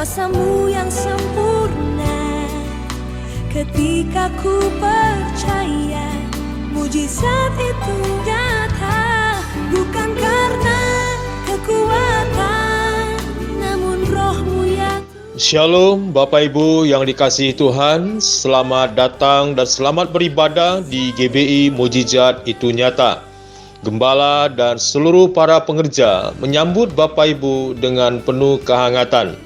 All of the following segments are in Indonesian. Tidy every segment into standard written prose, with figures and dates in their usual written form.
kuasa-Mu yang sempurna. Ketika ku percaya mujizat itu nyata, bukan karena kekuatan, namun Roh-Mu yang... Shalom Bapak Ibu yang dikasihi Tuhan, selamat datang dan selamat beribadah di GBI Mujizat Itu Nyata. Gembala dan seluruh para pengerja menyambut Bapak Ibu dengan penuh kehangatan.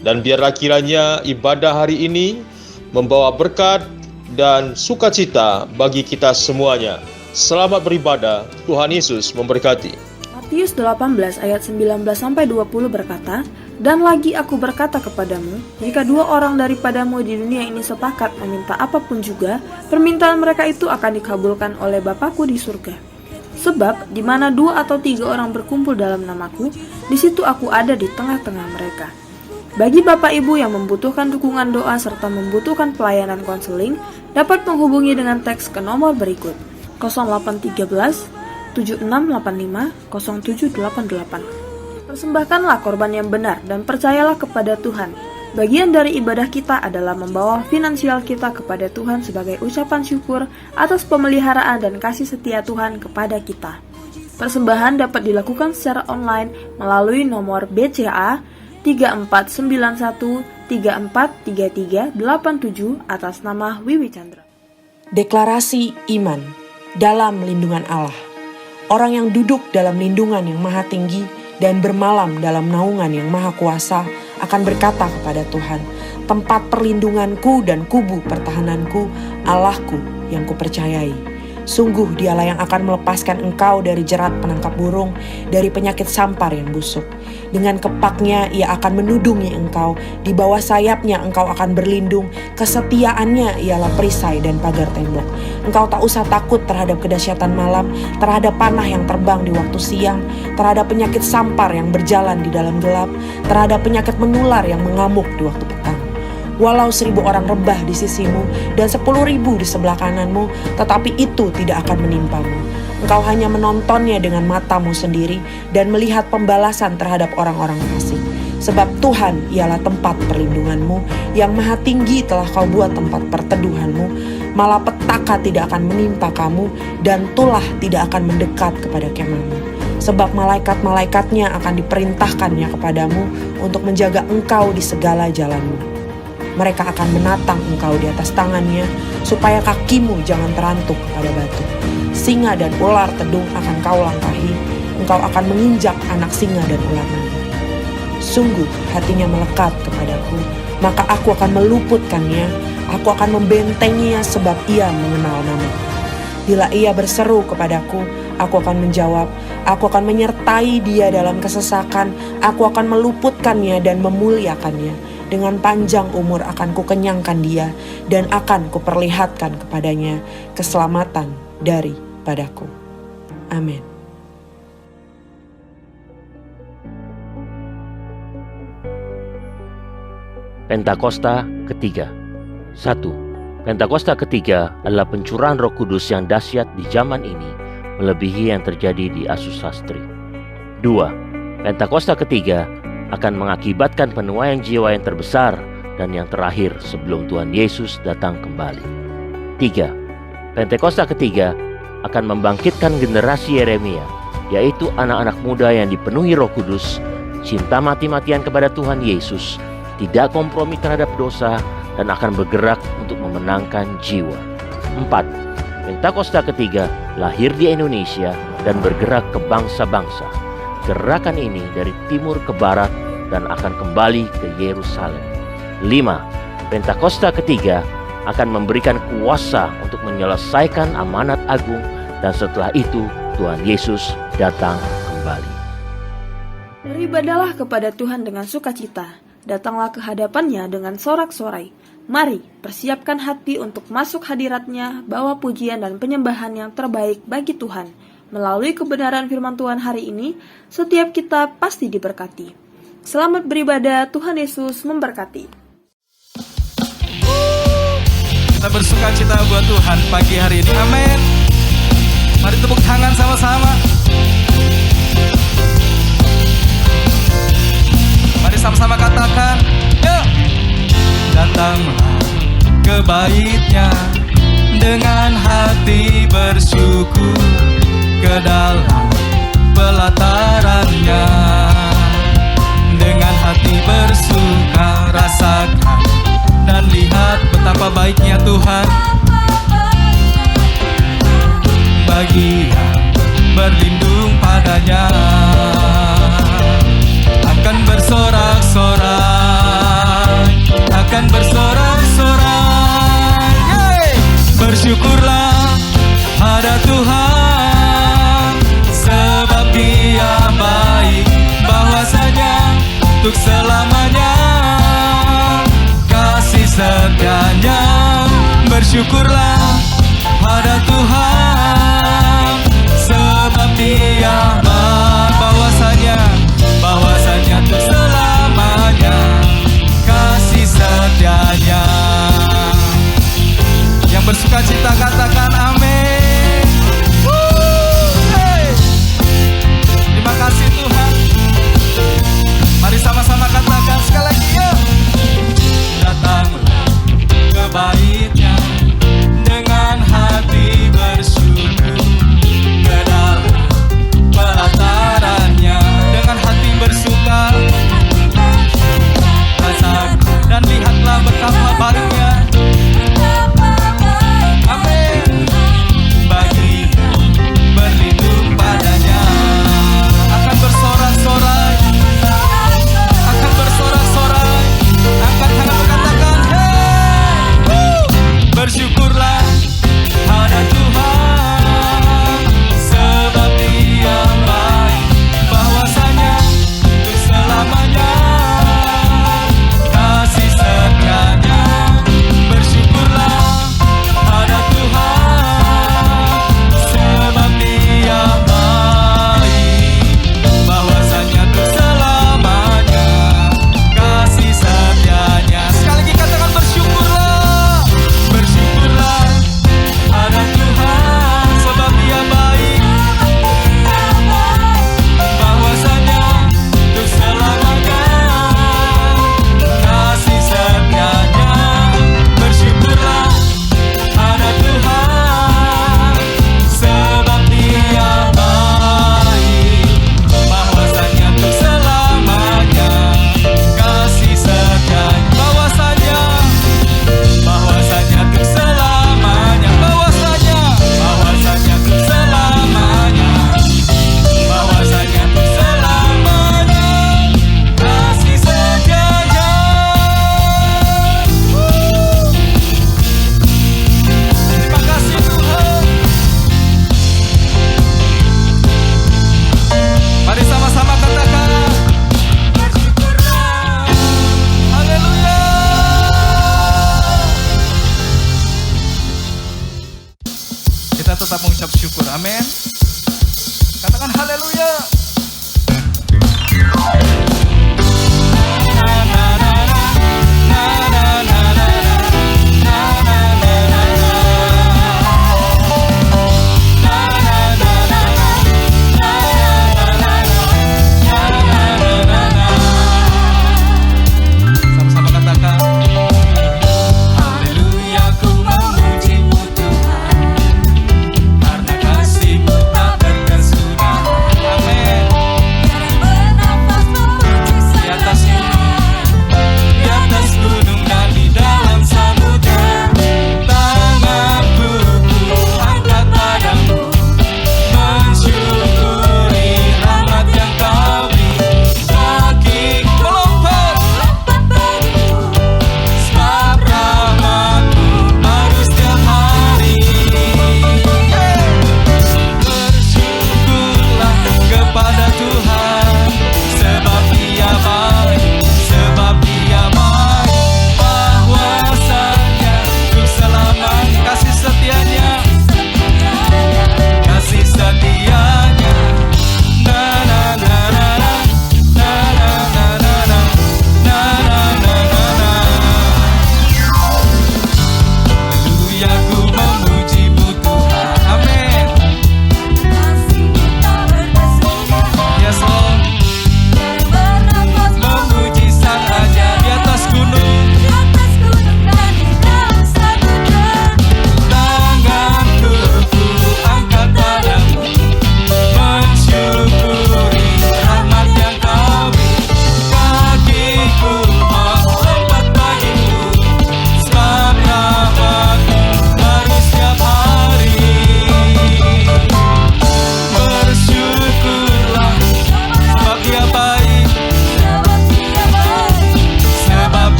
Dan biarlah kiranya ibadah hari ini membawa berkat dan sukacita bagi kita semuanya. Selamat beribadah, Tuhan Yesus memberkati. Matius 18 ayat 19-20 berkata, "Dan lagi aku berkata kepadamu, jika dua orang daripadamu di dunia ini sepakat meminta apapun juga, permintaan mereka itu akan dikabulkan oleh Bapakku di surga. Sebab di mana 2 atau 3 orang berkumpul dalam namaku, di situ aku ada di tengah-tengah mereka." Bagi Bapak Ibu yang membutuhkan dukungan doa serta membutuhkan pelayanan konseling, dapat menghubungi dengan teks ke nomor berikut: 0813 7685 0788. Persembahkanlah korban yang benar dan percayalah kepada Tuhan. Bagian dari ibadah kita adalah membawa finansial kita kepada Tuhan sebagai ucapan syukur atas pemeliharaan dan kasih setia Tuhan kepada kita. Persembahan dapat dilakukan secara online melalui nomor BCA 3491343387 atas nama Wiwi Chandra. Deklarasi iman dalam lindungan Allah. Orang yang duduk dalam lindungan yang maha tinggi dan bermalam dalam naungan yang maha kuasa akan berkata kepada Tuhan, "Tempat perlindunganku dan kubu pertahananku, Allahku yang kupercayai. Sungguh dialah yang akan melepaskan engkau dari jerat penangkap burung, dari penyakit sampar yang busuk. Dengan kepaknya ia akan menudungi engkau, di bawah sayapnya engkau akan berlindung, kesetiaannya ialah perisai dan pagar tembok. Engkau tak usah takut terhadap kedahsyatan malam, terhadap panah yang terbang di waktu siang, terhadap penyakit sampar yang berjalan di dalam gelap, terhadap penyakit menular yang mengamuk di waktu petang. Walau 1000 orang rebah di sisimu dan 10.000 di sebelah kananmu, tetapi itu tidak akan menimpamu. Engkau hanya menontonnya dengan matamu sendiri dan melihat pembalasan terhadap orang-orang fasik. Sebab Tuhan ialah tempat perlindunganmu, yang maha tinggi telah kau buat tempat perteduhanmu. Malapetaka tidak akan menimpa kamu, dan tulah tidak akan mendekat kepada kemahmu. Sebab malaikat-malaikatnya akan diperintahkannya kepadamu untuk menjaga engkau di segala jalanmu. Mereka akan menatang engkau di atas tangannya, supaya kakimu jangan terantuk pada batu. Singa dan ular tedung akan kau langkahi, engkau akan menginjak anak singa dan ular naga. Sungguh hatinya melekat kepadaku, maka aku akan meluputkannya, aku akan membentenginya sebab ia mengenal namaku. Bila ia berseru kepadaku, aku akan menjawab, aku akan menyertai dia dalam kesesakan, aku akan meluputkannya dan memuliakannya. Dengan panjang umur akan kukenyangkan dia, dan akan kuperlihatkan kepadanya keselamatan daripadaku. Amin. Pentakosta ketiga. 1. Pentakosta ketiga adalah pencurahan Roh Kudus yang dahsyat di zaman ini, melebihi yang terjadi di Asus Sastri. 2. Pentakosta ketiga akan mengakibatkan penuaian jiwa yang terbesar dan yang terakhir sebelum Tuhan Yesus datang kembali. 3. Pentakosta ketiga akan membangkitkan generasi Yeremia, yaitu anak-anak muda yang dipenuhi Roh Kudus, cinta mati-matian kepada Tuhan Yesus, tidak kompromi terhadap dosa, dan akan bergerak untuk memenangkan jiwa. 4. Pentakosta ketiga lahir di Indonesia dan bergerak ke bangsa-bangsa. Gerakan ini dari timur ke barat dan akan kembali ke Yerusalem. 5. Pentakosta ketiga akan memberikan kuasa untuk menyelesaikan amanat agung, dan setelah itu Tuhan Yesus datang kembali. Beribadahlah kepada Tuhan dengan sukacita, datanglah ke hadapannya dengan sorak-sorai. Mari persiapkan hati untuk masuk hadiratnya, bawa pujian dan penyembahan yang terbaik bagi Tuhan. Melalui kebenaran firman Tuhan hari ini, setiap kita pasti diberkati. Selamat beribadah, Tuhan Yesus memberkati. Kita bersuka cita buat Tuhan pagi hari ini. Amin. Mari tepuk tangan sama-sama. Mari sama-sama katakan, yuk. Datanglah ke bait-Nya dengan hati bersyukur, ke dalam pelataran-Nya dengan hati bersuka. Rasakan dan lihat betapa baiknya Tuhan bagi yang berlindung padanya. Akan bersorak-sorai, akan bersorak-sorai. Yeay! Bersyukurlah pada Tuhan, sebab Dia baik, bahwasanya untuk selamanya kasih setia-Nya. Bersyukurlah pada Tuhan, sebab Dia baik, bahwasanya untuk selamanya kasih setia-Nya. Yang bersuka cita katakan amin. Hey. Terima kasih Tuhan. Mari sama-sama katakan sekali lagi, yuk. Datanglah ke bait-Nya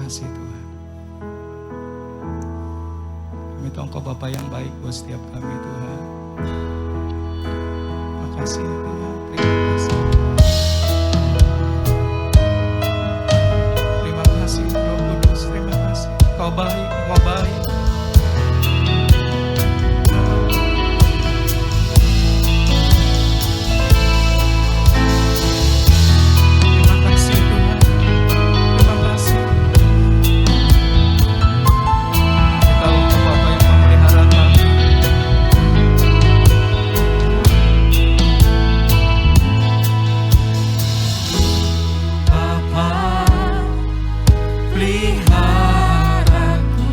kasih Tuhan. Kami tahu Engkau Bapa yang baik buat setiap kami Tuhan. Terima kasih Tuhan, terima kasih. Terima kasih Roh Kudus, terima kasih. Kau baik, Kau baik. Peliharaku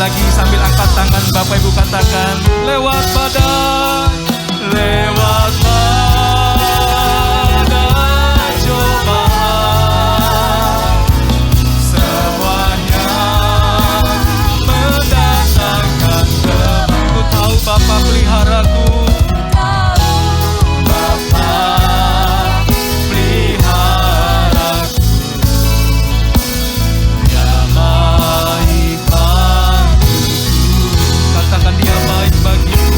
lagi sambil angkat tangan Bapak Ibu katakan, lewat badai, lewat badai cobaan, semuanya mendatangkan kemenangan. Ku tahu Bapa peliharaku, Bapa peliharaku, Dia baik bagiku. Katakan Dia baik bagiku,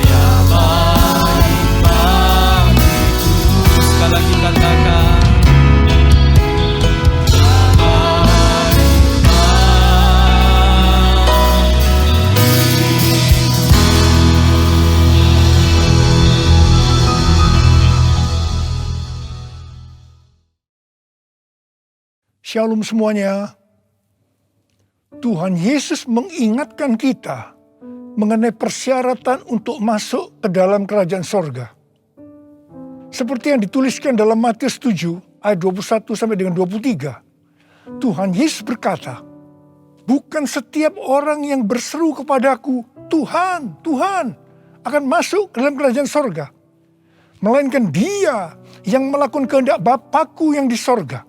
Dia baik bagiku. Sekali lagi katakan, Dia baik Shalom semuanya. Tuhan Yesus mengingatkan kita mengenai persyaratan untuk masuk ke dalam kerajaan sorga. Seperti yang dituliskan dalam Matius 7 ayat 21 sampai dengan 23. Tuhan Yesus berkata, bukan setiap orang yang berseru kepadaku, Tuhan, Tuhan, akan masuk ke dalam kerajaan sorga. Melainkan dia yang melakukan kehendak Bapa-Ku yang di sorga.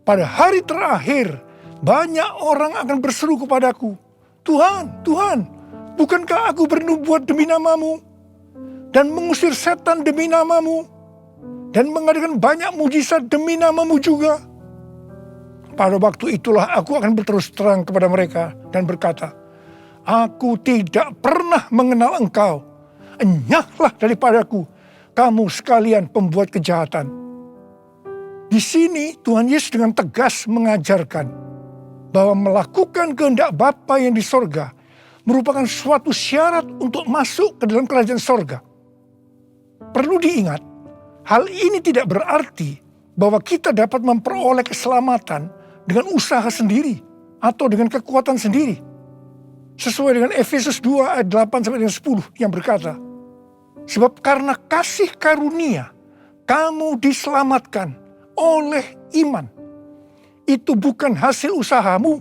Pada hari terakhir, banyak orang akan berseru kepadaku, Tuhan, Tuhan, bukankah aku bernubuat demi namamu, dan mengusir setan demi namamu, dan mengadakan banyak mujizat demi namamu juga? Pada waktu itulah aku akan berterus terang kepada mereka dan berkata, aku tidak pernah mengenal engkau, enyahlah daripadaku, kamu sekalian pembuat kejahatan. Di sini Tuhan Yesus dengan tegas mengajarkan bahwa melakukan kehendak Bapa yang di sorga merupakan suatu syarat untuk masuk ke dalam kerajaan sorga. Perlu diingat, hal ini tidak berarti bahwa kita dapat memperoleh keselamatan dengan usaha sendiri atau dengan kekuatan sendiri. Sesuai dengan Efesus 2 ayat 8 sampai dengan 10 yang berkata, sebab karena kasih karunia kamu diselamatkan oleh iman. Itu bukan hasil usahamu,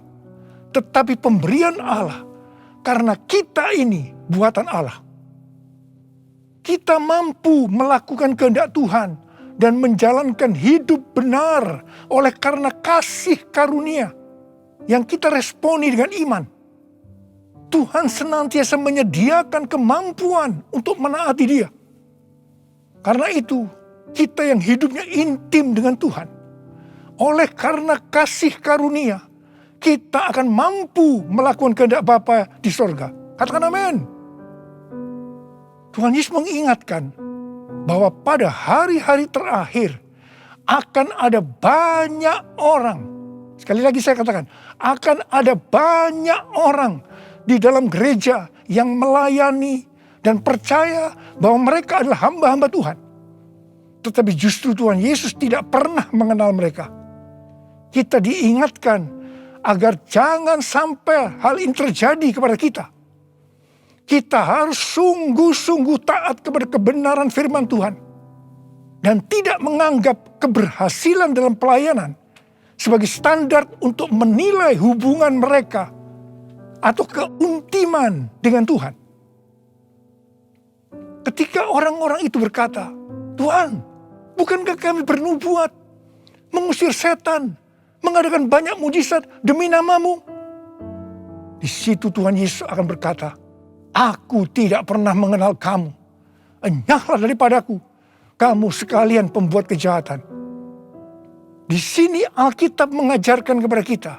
tetapi pemberian Allah. Karena kita ini buatan Allah. Kita mampu melakukan kehendak Tuhan dan menjalankan hidup benar oleh karena kasih karunia yang kita responi dengan iman. Tuhan senantiasa menyediakan kemampuan untuk menaati Dia. Karena itu, kita yang hidupnya intim dengan Tuhan, oleh karena kasih karunia, kita akan mampu melakukan kehendak Bapa di sorga. Katakan amin. Tuhan Yesus mengingatkan bahwa pada hari-hari terakhir akan ada banyak orang. Sekali lagi saya katakan, akan ada banyak orang di dalam gereja yang melayani dan percaya bahwa mereka adalah hamba-hamba Tuhan. Tetapi justru Tuhan Yesus tidak pernah mengenal mereka. Kita diingatkan agar jangan sampai hal ini terjadi kepada kita. Kita harus sungguh-sungguh taat kepada kebenaran firman Tuhan. Dan tidak menganggap keberhasilan dalam pelayanan sebagai standar untuk menilai hubungan mereka atau keuntiman dengan Tuhan. Ketika orang-orang itu berkata, Tuhan, bukankah kami bernubuat, mengusir setan, mengadakan banyak mujizat demi namamu? Di situ Tuhan Yesus akan berkata, aku tidak pernah mengenal kamu. Enyahlah daripadaku, kamu sekalian pembuat kejahatan. Di sini Alkitab mengajarkan kepada kita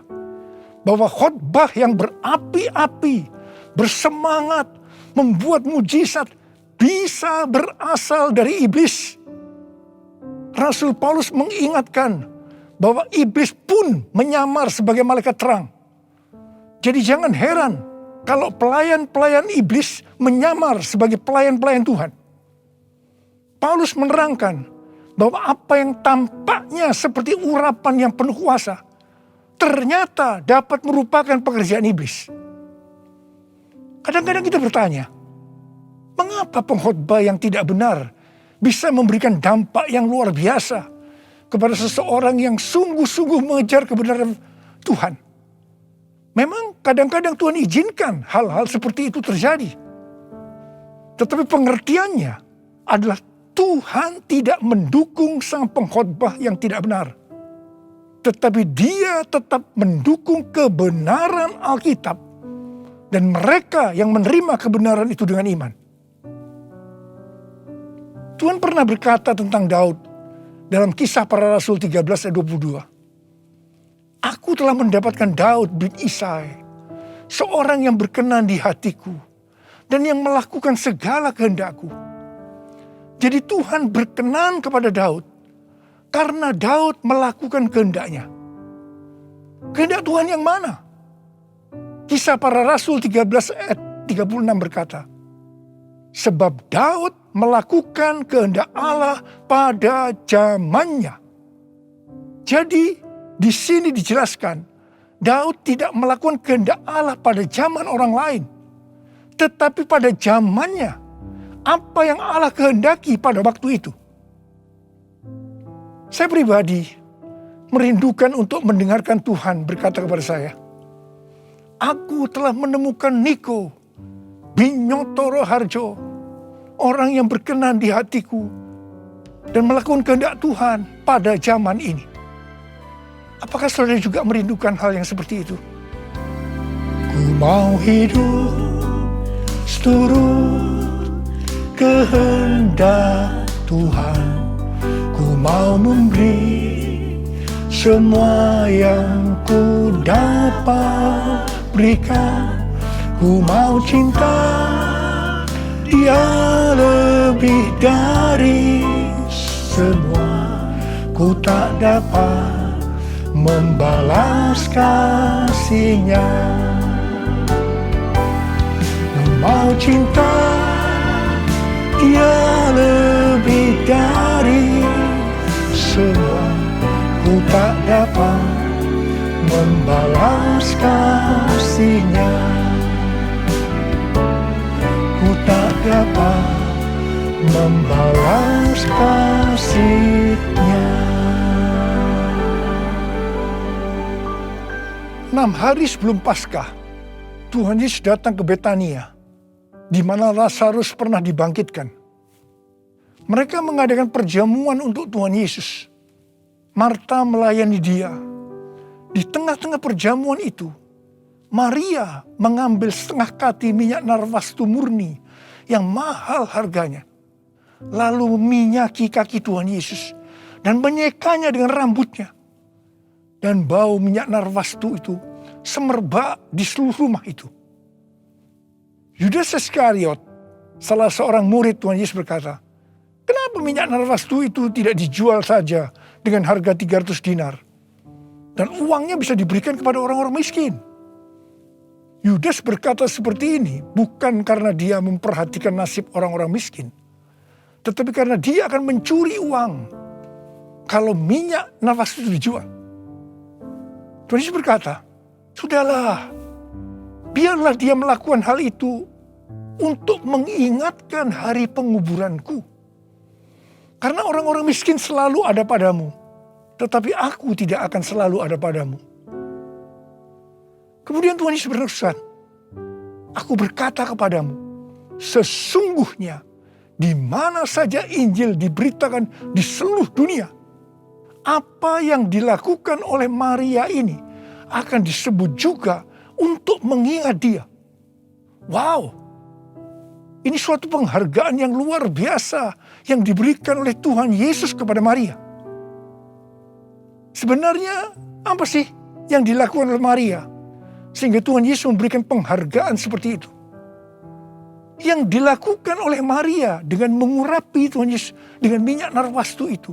bahwa khotbah yang berapi-api, bersemangat, membuat mujizat bisa berasal dari iblis. Rasul Paulus mengingatkan bahwa iblis pun menyamar sebagai malaikat terang. Jadi jangan heran kalau pelayan-pelayan iblis menyamar sebagai pelayan-pelayan Tuhan. Paulus menerangkan bahwa apa yang tampaknya seperti urapan yang penuh kuasa, ternyata dapat merupakan pekerjaan iblis. Kadang-kadang kita bertanya, mengapa pengkhotbah yang tidak benar bisa memberikan dampak yang luar biasa kepada seseorang yang sungguh-sungguh mengejar kebenaran Tuhan? Memang kadang-kadang Tuhan izinkan hal-hal seperti itu terjadi. Tetapi pengertiannya adalah Tuhan tidak mendukung sang pengkhotbah yang tidak benar. Tetapi dia tetap mendukung kebenaran Alkitab dan mereka yang menerima kebenaran itu dengan iman. Tuhan pernah berkata tentang Daud dalam Kisah Para Rasul 13 ayat 22. Aku telah mendapatkan Daud bin Isai, seorang yang berkenan di hatiku dan yang melakukan segala kehendakku. Jadi Tuhan berkenan kepada Daud karena Daud melakukan kehendaknya. Kehendak Tuhan yang mana? Kisah Para Rasul 13 ayat 36 berkata, sebab Daud melakukan kehendak Allah pada zamannya. Jadi di sini dijelaskan, Daud tidak melakukan kehendak Allah pada zaman orang lain, tetapi pada zamannya, apa yang Allah kehendaki pada waktu itu. Saya pribadi merindukan untuk mendengarkan Tuhan berkata kepada saya, aku telah menemukan Niko bin Nyotoro Harjo, orang yang berkenan di hatiku dan melakukan kehendak Tuhan pada zaman ini. Apakah saudara juga merindukan hal yang seperti itu? Ku mau hidup seturut kehendak Tuhan. Ku mau memberi semua yang ku dapat berikan. Ku mau cinta Dia lebih dari semua. Ku tak dapat membalas kasih-Nya. Ku mau cinta Dia lebih dari semua. Ku tak dapat membalas kasih-Nya. Ku tak dapat membalas kasih-Nya. 6 hari sebelum Paskah, Tuhan Yesus datang ke Betania, di mana Lazarus pernah dibangkitkan. Mereka mengadakan perjamuan untuk Tuhan Yesus. Marta melayani dia. Di tengah-tengah perjamuan itu, Maria mengambil setengah kati minyak narwastu murni yang mahal harganya. Lalu meminyaki kaki Tuhan Yesus dan menyekanya dengan rambutnya. Dan bau minyak narwastu itu semerbak di seluruh rumah itu. Yudas Iskariot, salah seorang murid Tuhan Yesus berkata, kenapa minyak narwastu itu tidak dijual saja dengan harga 300 dinar? Dan uangnya bisa diberikan kepada orang-orang miskin. Yudas berkata seperti ini bukan karena dia memperhatikan nasib orang-orang miskin. Tetapi karena dia akan mencuri uang kalau minyak narwastu itu dijual. Tuhan Yesus berkata, sudahlah, biarlah dia melakukan hal itu untuk mengingatkan hari penguburanku. Karena orang-orang miskin selalu ada padamu, tetapi aku tidak akan selalu ada padamu. Kemudian Tuhan Yesus berpesan, aku berkata kepadamu, sesungguhnya di mana saja Injil diberitakan di seluruh dunia, apa yang dilakukan oleh Maria ini akan disebut juga untuk mengingat dia. Wow, ini suatu penghargaan yang luar biasa yang diberikan oleh Tuhan Yesus kepada Maria. Sebenarnya apa sih yang dilakukan oleh Maria sehingga Tuhan Yesus memberikan penghargaan seperti itu? Yang dilakukan oleh Maria dengan mengurapi Tuhan Yesus dengan minyak narwastu itu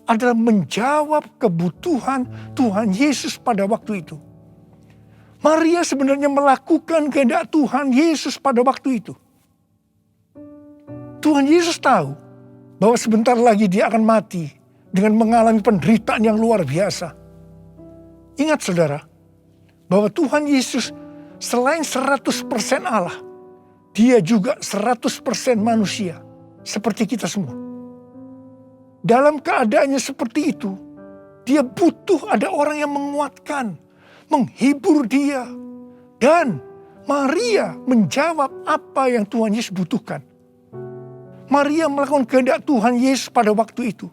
adalah menjawab kebutuhan Tuhan Yesus pada waktu itu. Maria sebenarnya melakukan kehendak Tuhan Yesus pada waktu itu. Tuhan Yesus tahu bahwa sebentar lagi dia akan mati dengan mengalami penderitaan yang luar biasa. Ingat saudara, bahwa Tuhan Yesus selain 100% Allah, dia juga 100% manusia seperti kita semua. Dalam keadaannya seperti itu, dia butuh ada orang yang menguatkan, menghibur dia. Dan Maria menjawab apa yang Tuhan Yesus butuhkan. Maria melakukan kehendak Tuhan Yesus pada waktu itu.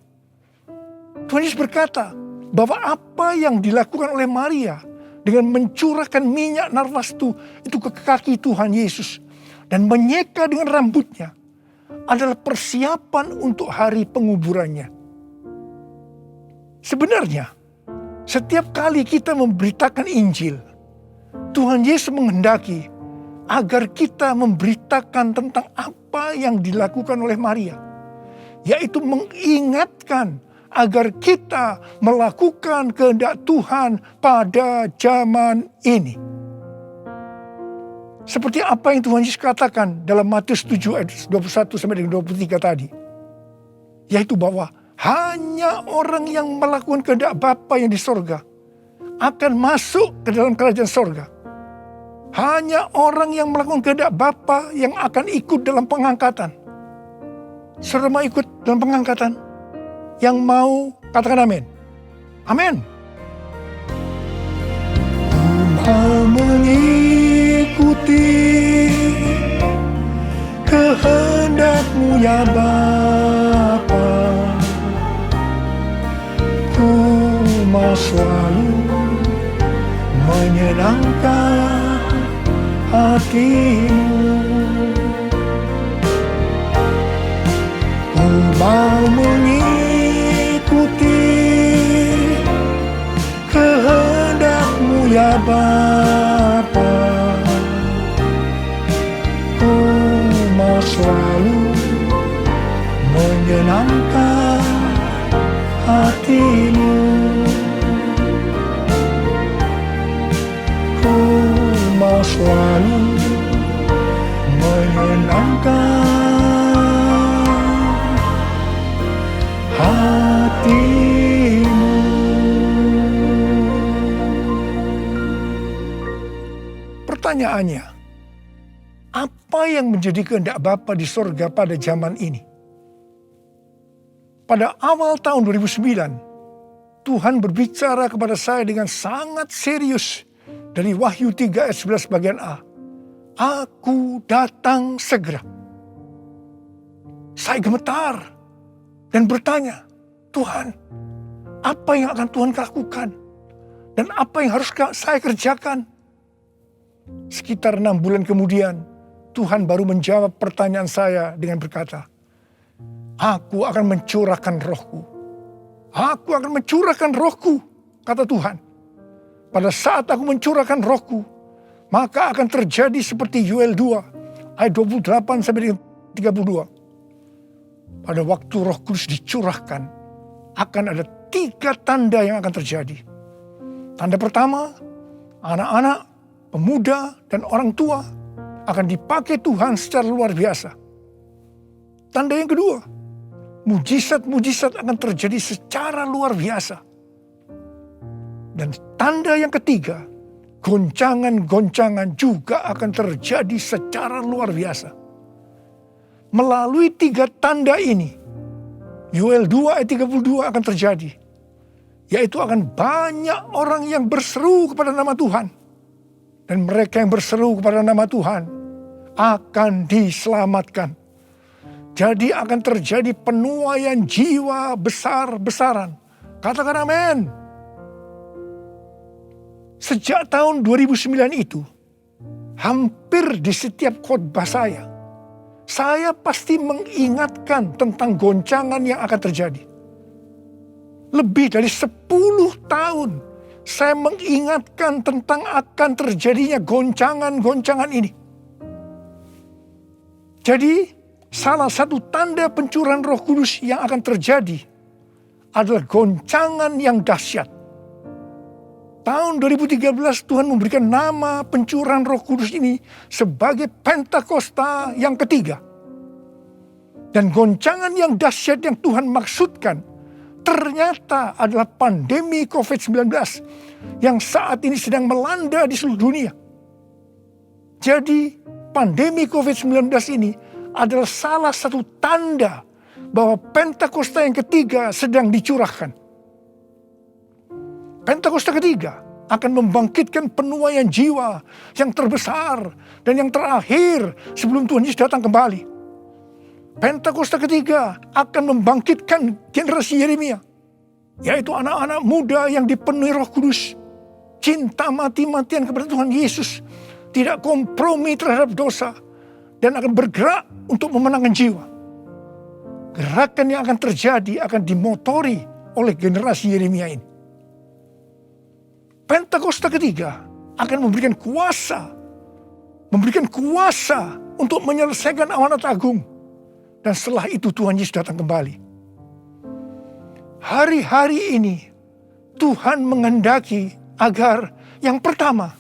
Tuhan Yesus berkata bahwa apa yang dilakukan oleh Maria dengan mencurahkan minyak narwastu itu ke kaki Tuhan Yesus dan menyeka dengan rambutnya adalah persiapan untuk hari penguburannya. Sebenarnya, setiap kali kita memberitakan Injil, Tuhan Yesus menghendaki agar kita memberitakan tentang apa yang dilakukan oleh Maria, yaitu mengingatkan agar kita melakukan kehendak Tuhan pada zaman ini. Seperti apa yang Tuhan Yesus katakan dalam Matius 7 ayat 21 sampai dengan 23 tadi, yaitu bahwa hanya orang yang melakukan kehendak Bapa yang di sorga akan masuk ke dalam kerajaan sorga. Hanya orang yang melakukan kehendak Bapa yang akan ikut dalam pengangkatan. Saudara mau ikut dalam pengangkatan? Yang mau katakan amin. Amin. Mau mengikuti kehendak-Mu ya Bapa. Ku mau selalu menyenangkan hati-Mu. Ku mau mengikuti kehendak-Mu ya Bapa. Ku mau selalu menyenangkan hati-Mu. Ku mau selalu menyenangkan hati-Mu. Pertanyaannya, apa yang menjadi kehendak Bapa di sorga pada zaman ini? Pada awal tahun 2009, Tuhan berbicara kepada saya dengan sangat serius dari Wahyu 3 ayat 11 bagian A. Aku datang segera. Saya gemetar dan bertanya, Tuhan, apa yang akan Tuhan lakukan? Dan apa yang harus saya kerjakan? Sekitar 6 bulan kemudian, Tuhan baru menjawab pertanyaan saya dengan berkata, Aku akan mencurahkan rohku. Aku akan mencurahkan rohku, kata Tuhan. Pada saat aku mencurahkan rohku, maka akan terjadi seperti Yoel 2, ayat 28 sampai 32. Pada waktu Roh Kudus dicurahkan, akan ada 3 tanda yang akan terjadi. Tanda pertama, anak-anak, pemuda, dan orang tua akan dipakai Tuhan secara luar biasa. Tanda yang kedua, mujizat-mujizat akan terjadi secara luar biasa. Dan tanda yang ketiga, goncangan-goncangan juga akan terjadi secara luar biasa. Melalui 3 tanda ini, Yoel 2 ayat 32 akan terjadi. Yaitu akan banyak orang yang berseru kepada nama Tuhan. Dan mereka yang berseru kepada nama Tuhan akan diselamatkan. Jadi akan terjadi penuaian jiwa besar-besaran. Katakan amin. Sejak tahun 2009 itu, hampir di setiap khotbah saya pasti mengingatkan tentang goncangan yang akan terjadi. Lebih dari 10 tahun saya mengingatkan tentang akan terjadinya goncangan-goncangan ini. Jadi salah satu tanda pencurahan Roh Kudus yang akan terjadi adalah goncangan yang dahsyat. Tahun 2013 Tuhan memberikan nama pencurahan Roh Kudus ini sebagai Pentakosta yang ketiga. Dan goncangan yang dahsyat yang Tuhan maksudkan ternyata adalah pandemi COVID-19 yang saat ini sedang melanda di seluruh dunia. Jadi pandemi COVID-19 ini adalah salah satu tanda bahwa Pentakosta yang ketiga sedang dicurahkan. Pentakosta ketiga akan membangkitkan penuaian jiwa yang terbesar dan yang terakhir sebelum Tuhan Yesus datang kembali. Pentakosta ketiga akan membangkitkan generasi Yeremia, yaitu anak-anak muda yang dipenuhi Roh Kudus, cinta mati-matian kepada Tuhan Yesus, tidak kompromi terhadap dosa, dan akan bergerak untuk memenangkan jiwa. Gerakan yang akan terjadi akan dimotori oleh generasi Yeremia ini. Pentakosta ketiga akan memberikan kuasa untuk menyelesaikan amanat agung. Dan setelah itu Tuhan Yesus datang kembali. Hari-hari ini Tuhan menghendaki agar yang pertama,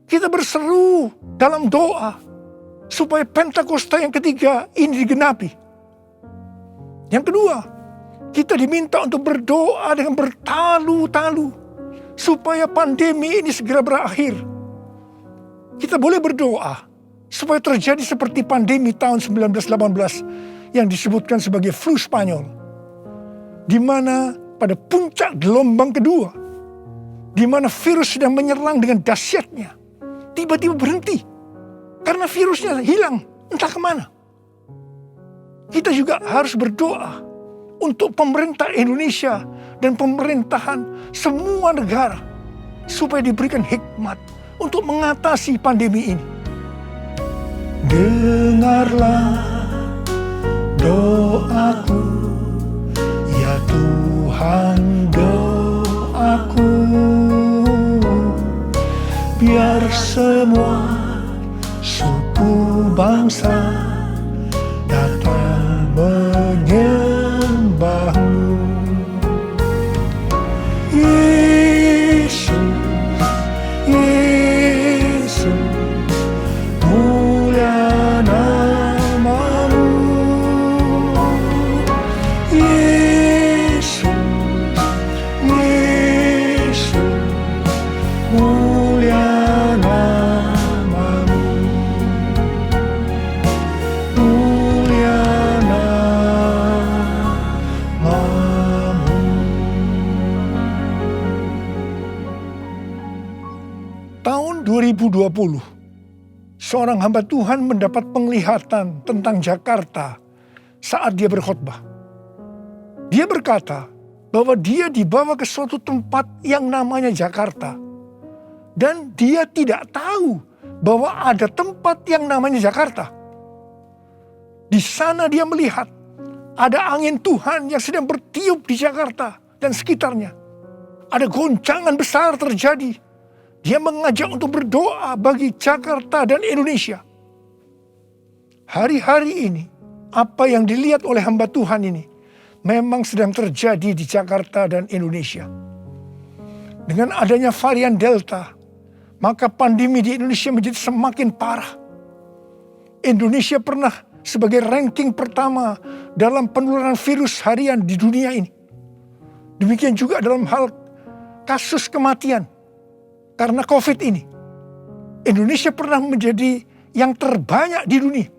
kita berseru dalam doa supaya Pentakosta yang ketiga ini digenapi. Yang kedua, kita diminta untuk berdoa dengan bertalu-talu supaya pandemi ini segera berakhir. Kita boleh berdoa supaya terjadi seperti pandemi tahun 1918 yang disebutkan sebagai flu Spanyol, di mana pada puncak gelombang kedua, di mana virus sedang menyerang dengan dahsyatnya, tiba-tiba berhenti karena virusnya hilang entah kemana. Kita juga harus berdoa untuk pemerintah Indonesia dan pemerintahan semua negara supaya diberikan hikmat untuk mengatasi pandemi ini. Dengarlah doaku, ya Tuhan, doaku, biar semua suku bangsa datang menyembahmu. Yesus, Yesus, mulia namamu. Yesus, Yesus, mulia namamu. Mulia namamu. Tahun 2020, seorang hamba Tuhan mendapat penglihatan tentang Jakarta saat dia berkhotbah. Dia berkata bahwa dia dibawa ke suatu tempat yang namanya Jakarta. Dan dia tidak tahu bahwa ada tempat yang namanya Jakarta. Di sana dia melihat ada angin Tuhan yang sedang bertiup di Jakarta dan sekitarnya. Ada goncangan besar terjadi. Dia mengajak untuk berdoa bagi Jakarta dan Indonesia. Hari-hari ini, apa yang dilihat oleh hamba Tuhan ini memang sedang terjadi di Jakarta dan Indonesia. Dengan adanya varian Delta, maka pandemi di Indonesia menjadi semakin parah. Indonesia pernah sebagai ranking pertama dalam penularan virus harian di dunia ini. Demikian juga dalam hal kasus kematian karena COVID ini. Indonesia pernah menjadi yang terbanyak di dunia.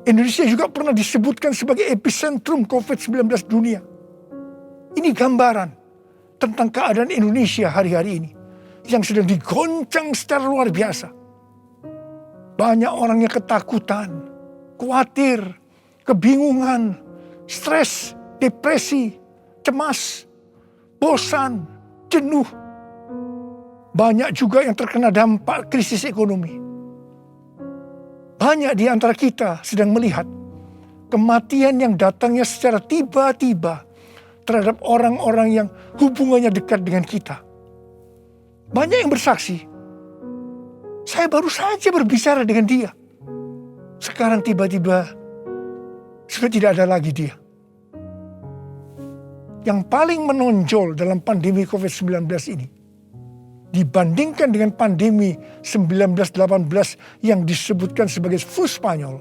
Indonesia juga pernah disebutkan sebagai epicentrum COVID-19 dunia. Ini gambaran tentang keadaan Indonesia hari-hari ini yang sedang digoncang secara luar biasa. Banyak orang yang ketakutan, khawatir, kebingungan, stres, depresi, cemas, bosan, jenuh. Banyak juga yang terkena dampak krisis ekonomi. Banyak di antara kita sedang melihat kematian yang datangnya secara tiba-tiba terhadap orang-orang yang hubungannya dekat dengan kita. Banyak yang bersaksi, saya baru saja berbicara dengan dia. Sekarang tiba-tiba sudah tidak ada lagi dia. Yang paling menonjol dalam pandemi COVID-19 ini, dibandingkan dengan pandemi 1918 yang disebutkan sebagai flu Spanyol,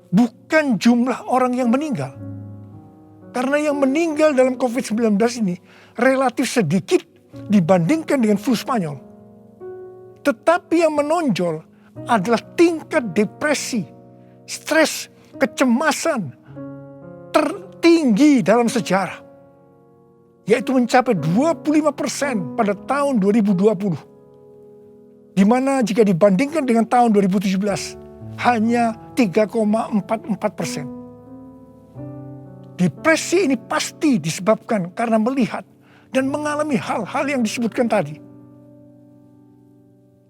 bukan jumlah orang yang meninggal. Karena yang meninggal dalam COVID-19 ini relatif sedikit dibandingkan dengan flu Spanyol. Tetapi yang menonjol adalah tingkat depresi, stres, kecemasan tertinggi dalam sejarah. yaitu mencapai 25% pada tahun 2020. Di mana jika dibandingkan dengan tahun 2017, hanya 3,44%. Depresi ini pasti disebabkan karena melihat dan mengalami hal-hal yang disebutkan tadi.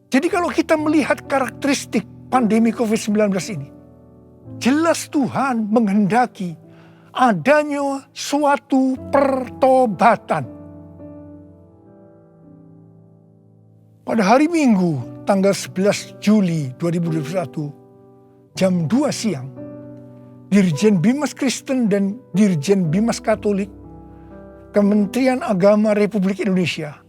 Jadi kalau kita melihat karakteristik pandemi COVID-19 ini, jelas Tuhan menghendaki adanya suatu pertobatan. Pada hari Minggu, tanggal 11 Juli 2021, jam 2 siang, Dirjen Bimas Kristen dan Dirjen Bimas Katolik, Kementerian Agama Republik Indonesia,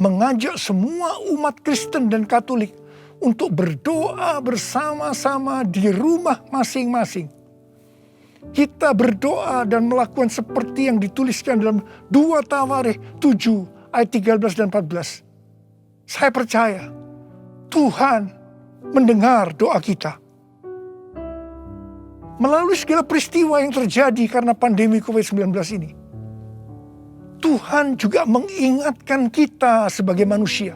mengajak semua umat Kristen dan Katolik untuk berdoa bersama-sama di rumah masing-masing. Kita berdoa dan melakukan seperti yang dituliskan dalam 2 Tawarikh 7 ayat 13 dan 14. Saya percaya Tuhan mendengar doa kita. Melalui segala peristiwa yang terjadi karena pandemi COVID-19 ini, Tuhan juga mengingatkan kita sebagai manusia.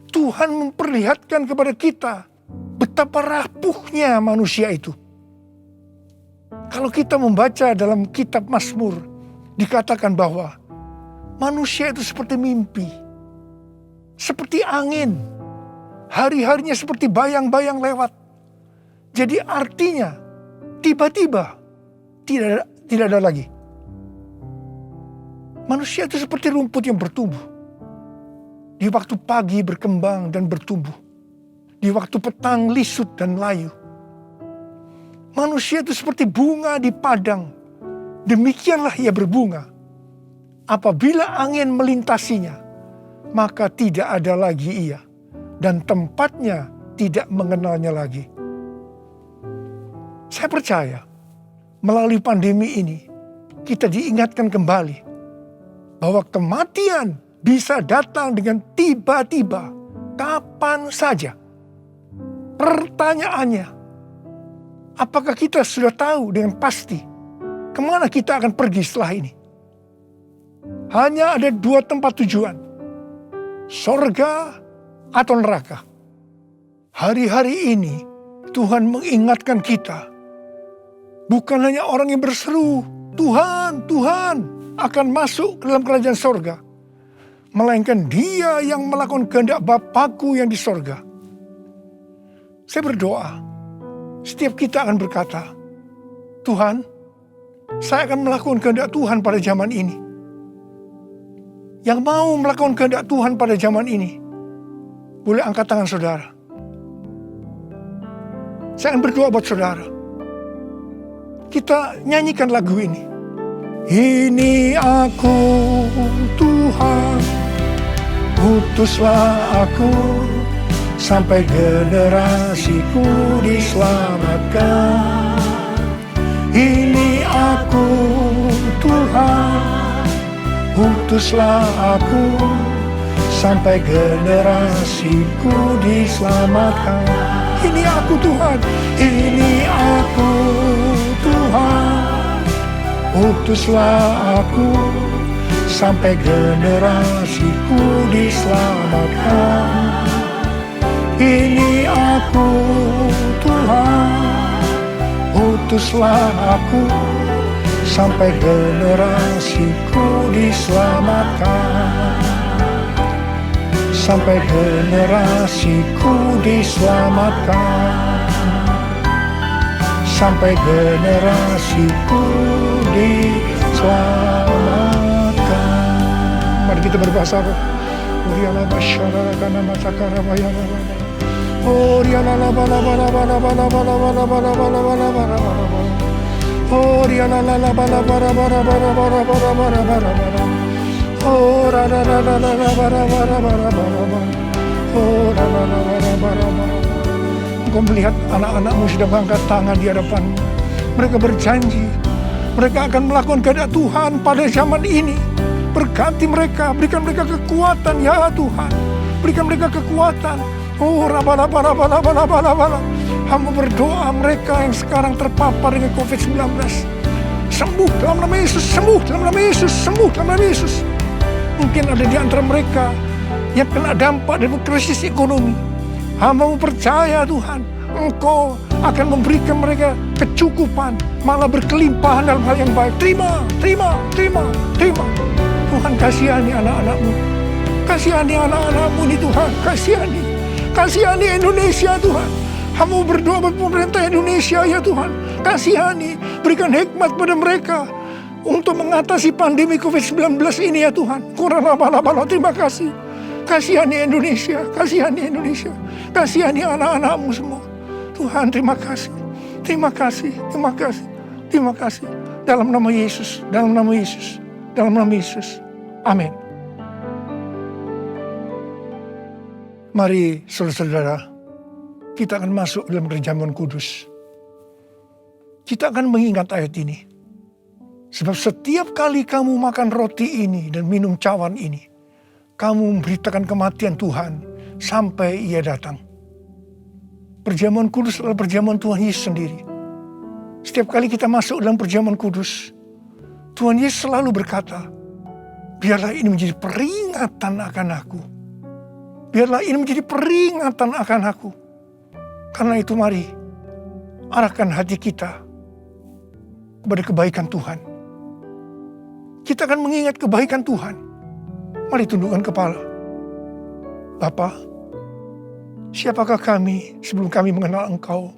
Tuhan memperlihatkan kepada kita betapa rapuhnya manusia itu. Kalau kita membaca dalam kitab Mazmur, dikatakan bahwa manusia itu seperti mimpi, seperti angin, hari-harinya seperti bayang-bayang lewat. Jadi artinya tiba-tiba tidak ada lagi. Manusia itu seperti rumput yang bertumbuh. Di waktu pagi berkembang dan bertumbuh. Di waktu petang lisut dan layu. Manusia itu seperti bunga di padang. Demikianlah ia berbunga. Apabila angin melintasinya, maka tidak ada lagi ia. Dan tempatnya tidak mengenalnya lagi. Saya percaya melalui pandemi ini kita diingatkan kembali bahwa kematian bisa datang dengan tiba-tiba, kapan saja. Pertanyaannya, apakah kita sudah tahu dengan pasti kemana kita akan pergi setelah ini? Hanya ada 2 tempat tujuan, sorga atau neraka. Hari-hari ini Tuhan mengingatkan kita, bukan hanya orang yang berseru, Tuhan, Tuhan, akan masuk ke dalam kerajaan sorga, melainkan dia yang melakukan kehendak Bapakku yang di sorga. Saya berdoa, setiap kita akan berkata, Tuhan, saya akan melakukan kehendak Tuhan pada zaman ini. Yang mau melakukan kehendak Tuhan pada zaman ini, boleh angkat tangan saudara. Saya akan berdoa buat saudara. Kita nyanyikan lagu ini. Ini aku Tuhan, utuslah aku, sampai generasiku diselamatkan. Ini aku Tuhan, utuslah aku, sampai generasiku diselamatkan. Ini aku Tuhan, ini aku Tuhan, utuslah aku, sampai generasiku diselamatkan. Ini aku Tuhan, utuslah aku, sampai generasiku diselamatkan. Sampai generasiku diselamatkan. Sampai generasiku diselamatkan. Mari kita berbahasa roh. Uriala basyara kana masakara bayana. Uriala bala bala bala bala bala bala bala bala bala bala bala. Uriala bala bala bala bala bala bala bala bala bala. Ora la la la la la bara bara bara bara. Ora la la la bara bara. Engkau melihat anak-anakmu sudah mengangkat tangan di hadapanmu. Mereka berjanji, mereka akan melakukan kehendak Tuhan pada zaman ini. Berkati mereka, berikan mereka kekuatan ya Tuhan. Berikan mereka kekuatan. Oh, rabala bala bala bala bala bala. Hamba berdoa mereka yang sekarang terpapar dengan COVID-19. sembuh dalam nama Yesus, sembuh dalam nama Yesus, sembuh dalam nama Yesus. Mungkin ada di antara mereka yang kena dampak dari krisis ekonomi. Hamba-Mu percaya Tuhan, Engkau akan memberikan mereka kecukupan, malah berkelimpahan dalam hal yang baik. Terima. Tuhan, kasihani anak-anak-Mu. Kasihani anak-anak-Mu ini Tuhan, kasihani Indonesia Tuhan. Hamba berdoa buat pemerintah Indonesia ya Tuhan. Kasihani, berikan hikmat pada mereka untuk mengatasi pandemi COVID-19 ini ya Tuhan. Terima kasih. Kasihani Indonesia, kasihani anak-anak-Mu semua. Tuhan, terima kasih. Dalam nama Yesus. Amin. Mari saudara-saudara, kita akan masuk dalam perjamuan kudus. Kita akan mengingat ayat ini. Sebab setiap kali kamu makan roti ini dan minum cawan ini, kamu memberitakan kematian Tuhan sampai Ia datang. Perjamuan kudus adalah perjamuan Tuhan Yesus sendiri. Setiap kali kita masuk dalam perjamuan kudus, Tuhan Yesus selalu berkata, biarlah ini menjadi peringatan akan aku. Biarlah ini menjadi peringatan akan aku. Karena itu mari, arahkan hati kita kepada kebaikan Tuhan. Kita akan mengingat kebaikan Tuhan. Mari tundukkan kepala. Bapa, siapakah kami sebelum kami mengenal Engkau?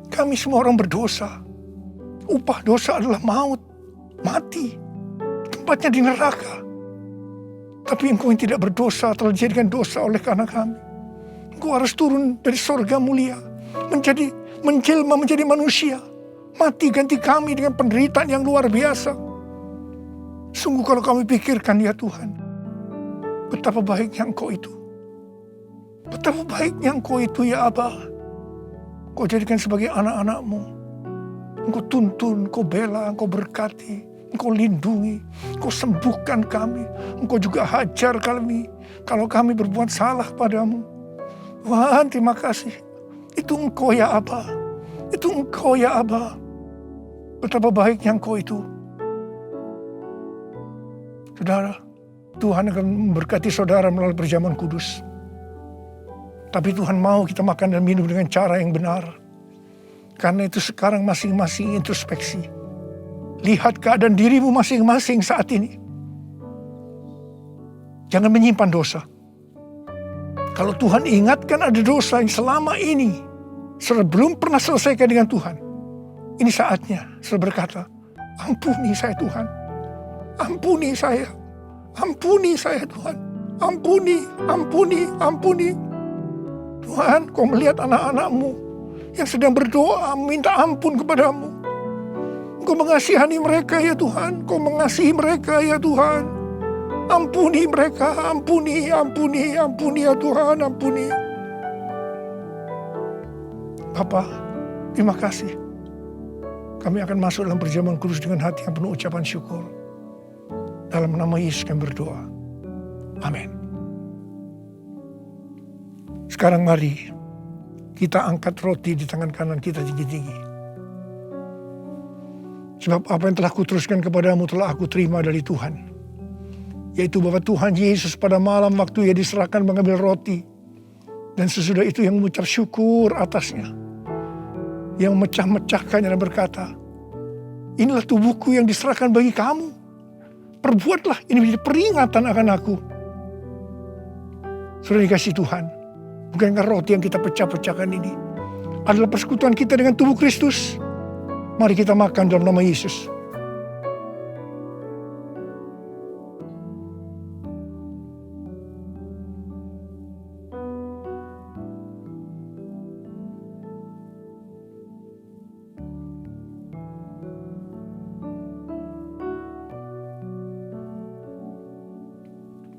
Kami semua orang berdosa. Upah dosa adalah maut, mati. Tempatnya di neraka. Tapi Engkau yang tidak berdosa telah dijadikan dosa oleh karena kami. Engkau harus turun dari sorga mulia, menjelma menjadi manusia, mati ganti kami dengan penderitaan yang luar biasa. Sungguh kalau kami pikirkan ya Tuhan, betapa baiknya Engkau itu. Betapa baiknya Engkau itu ya Aba. Engkau jadikan sebagai anak-anak-Mu. Engkau tuntun, Engkau bela, Engkau berkati, Engkau lindungi, Engkau sembuhkan kami. Engkau juga hajar kami kalau kami berbuat salah padamu. Tuhan, terima kasih. Itu Engkau ya Aba. Itu Engkau ya Aba. Betapa baiknya Engkau itu. Saudara, Tuhan akan memberkati saudara melalui perjamuan kudus. Tapi Tuhan mau kita makan dan minum dengan cara yang benar. Karena itu sekarang masing-masing introspeksi. Lihat keadaan dirimu masing-masing saat ini. Jangan menyimpan dosa. Kalau Tuhan ingatkan ada dosa yang selama ini belum pernah selesaikan dengan Tuhan. Ini saatnya saya berkata, ampuni saya Tuhan. Ampuni saya. Ampuni saya Tuhan. Ampuni. Tuhan, Kau melihat anak-anak-Mu yang sedang berdoa minta ampun kepadamu. Kau mengasihani mereka ya Tuhan. Kau mengasihi mereka ya Tuhan. Ampuni mereka, ampuni ya Tuhan, ampuni. Bapa, terima kasih. Kami akan masuk dalam perjamuan kudus dengan hati yang penuh ucapan syukur. Dalam nama Yesus kami berdoa. Amin. Sekarang mari kita angkat roti di tangan kanan kita tinggi-tinggi. Sebab apa yang telah kuteruskan kepadamu telah aku terima dari Tuhan. Yaitu bahwa Tuhan Yesus pada malam waktu Ia diserahkan mengambil roti. Dan sesudah itu yang mengucap syukur atasnya. Yang memecah-mecahkannya dan berkata, inilah tubuhku yang diserahkan bagi kamu. Perbuatlah ini menjadi peringatan akan aku. Sudah dikasih Tuhan. Bukankah roti yang kita pecah-pecahkan ini adalah persekutuan kita dengan tubuh Kristus? Mari kita makan dalam nama Yesus.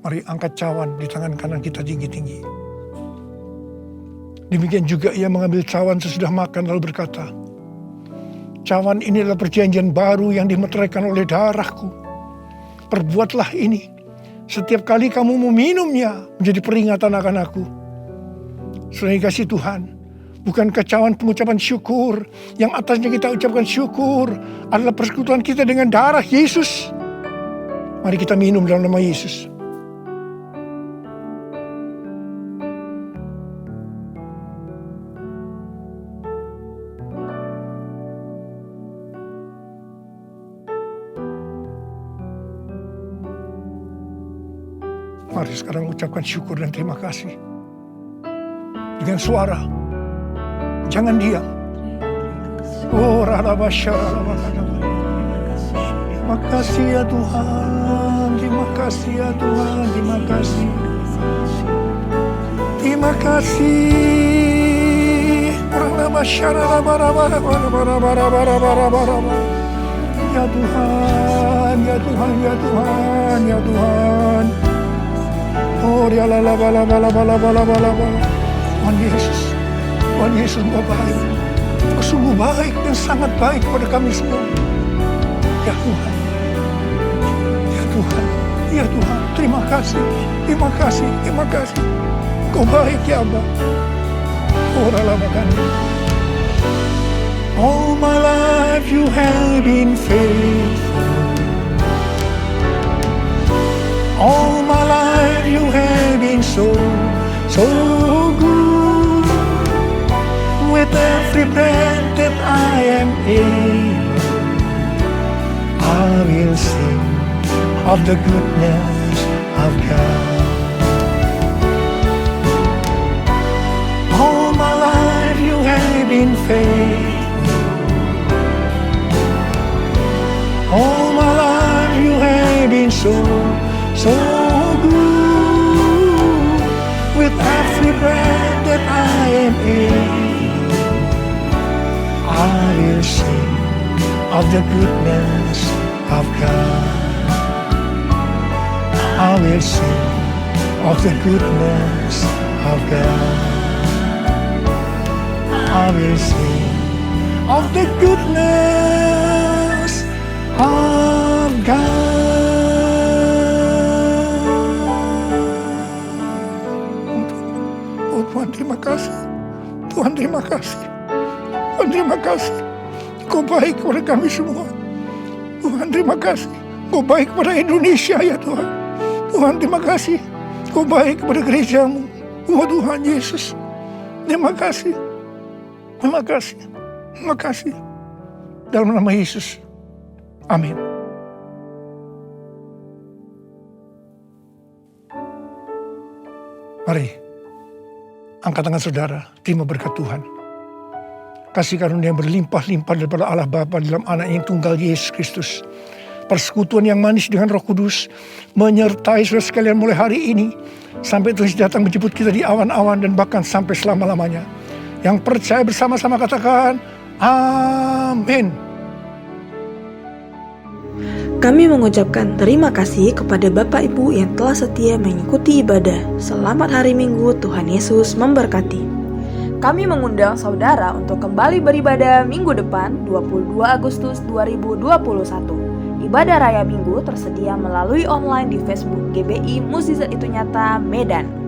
Mari angkat cawan di tangan kanan kita tinggi-tinggi. Demikian juga Ia mengambil cawan sesudah makan lalu berkata, cawan ini adalah perjanjian baru yang dimeteraikan oleh darahku. Perbuatlah ini setiap kali kamu meminumnya menjadi peringatan akan aku. Sudah dikasih Tuhan, bukan kacauan pengucapan syukur. Yang atasnya kita ucapkan syukur adalah persekutuan kita dengan darah Yesus. Mari kita minum dalam nama Yesus. Mari sekarang ucapkan syukur dan terima kasih. Dengan suara. Jangan diam. Oh, terima kasih ya Tuhan. Terima kasih ya Tuhan. Terima kasih. Terima kasih. Ya Tuhan, ya Tuhan, ya Tuhan, ya Tuhan. Oh, ya la la la la la la la la la. Tuhan Yesus, Tuhan Yesus Engkau baik. Engkau sungguh baik dan sangat baik kepada kami semua. Ya Tuhan, ya Tuhan, ya Tuhan. Terima kasih, terima kasih, terima kasih. Engkau baik ya Abba. Oh, ralabakan. All my life you have been faithful. All my life you have been so good. With every breath that I am able, I will sing of the goodness of God. All my life you have been faithful. All my life you have been so good. With every breath that I am able, I will sing of the goodness of God. I will sing of the goodness of God. I will sing of the goodness of God. Oh Tuhan, terima kasih. Tuhan, terima kasih. Tuhan, terima kasih. Kau baik kepada kami semua. Tuhan, terima kasih. Kau baik kepada Indonesia ya Tuhan. Tuhan, terima kasih. Kau baik kepada gerejamu. Oh Tuhan Yesus. Terima kasih. Terima kasih. Terima kasih. Dalam nama Yesus. Amin. Mari, angkat tangan saudara, terima berkat Tuhan. Kasih karunia yang berlimpah-limpah daripada Allah Bapa dalam anak yang tunggal Yesus Kristus. Persekutuan yang manis dengan Roh Kudus menyertai saudara sekalian mulai hari ini sampai Tuhan datang menjemput kita di awan-awan dan bahkan sampai selama-lamanya. Yang percaya bersama-sama katakan, amin. Kami mengucapkan terima kasih kepada Bapak Ibu yang telah setia mengikuti ibadah. Selamat hari Minggu, Tuhan Yesus memberkati. Kami mengundang saudara untuk kembali beribadah minggu depan 22 Agustus 2021. Ibadah Raya Minggu tersedia melalui online di Facebook GBI Mukjizat Itu Nyata Medan.